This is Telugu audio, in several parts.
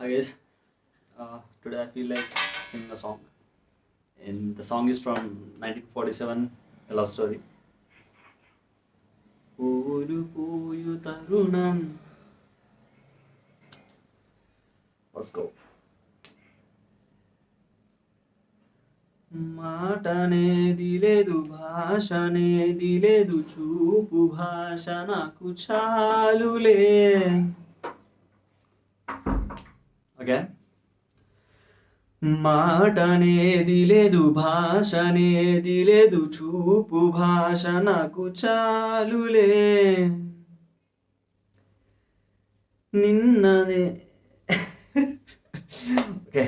Hi guys, today I feel like singing a song, and the song is from 1947, a love story. పూలు పూయు తరుణం. Let's go. మాటనేది లేదు, భాషనేది లేదు, చూపు భాష నాకు చాలులే. ఓకే, మాటనేది లేదు, భాషనేది లేదు, చూపు భాష నాకు చాలులే. నిన్ననే ఓకే,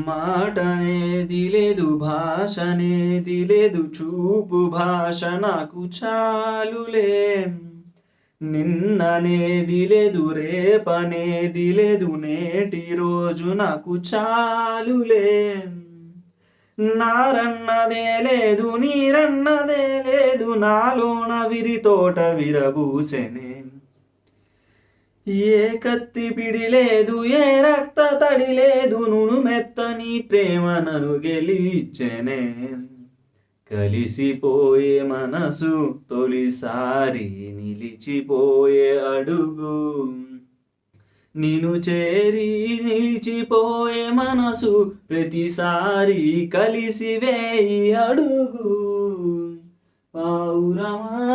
మాటనేది లేదు, భాషనేది లేదు, చూపు భాష నాకు చాలులే. నిన్ననేది లేదు, రేపనేది లేదు, నేటి రోజు నాకు చాలులే. నారన్నదే లేదు, నీరన్నదే లేదు, నాలోన విరితోట విరబూసెనే. ఏ కత్తి పిడి లేదు, ఏ రక్త తడి లేదు, నునుమెత్తని ప్రేమ నన్ను గెలిచెనే. కలిసిపోయే మనసు తొలిసారి నిలిచిపోయే అడుగు, నిన్ను చేరి నిలిచిపోయే మనసు ప్రతిసారి కలిసి వేయి అడుగు. పౌరమా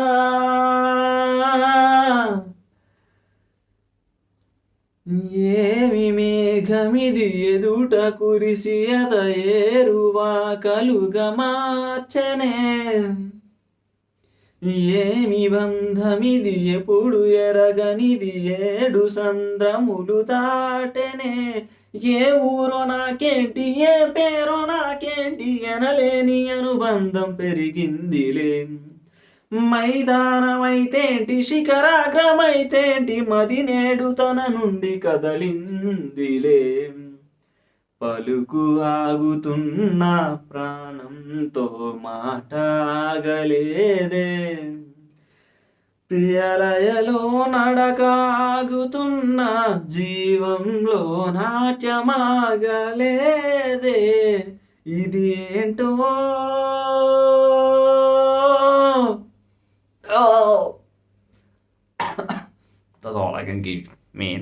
ఏమి మేఘమిది ఎదుట కురిసి అత ఏరువా కలుగా మార్చనే. ఏమి బంధమిది ఎప్పుడు ఎరగనిది, ఏడు సంద్రములు దాటెనే. ఏ ఊరో నాకేంటి, ఏ పేరో నాకేంటి, ఎనలేని అనుబంధం పెరిగిందిలే. మైదానమైతేంటి, శిఖరాగ్రమైతేంటి, మది నేడు తన నుండి కదలిందిలే. పలుకు ఆగుతున్న ప్రాణంతో మాటాగలేదే. ప్రియలయలో నడకాగుతున్న జీవంలో నాట్యమాగలేదే. ఇది ఏంటో that's all I can give, man.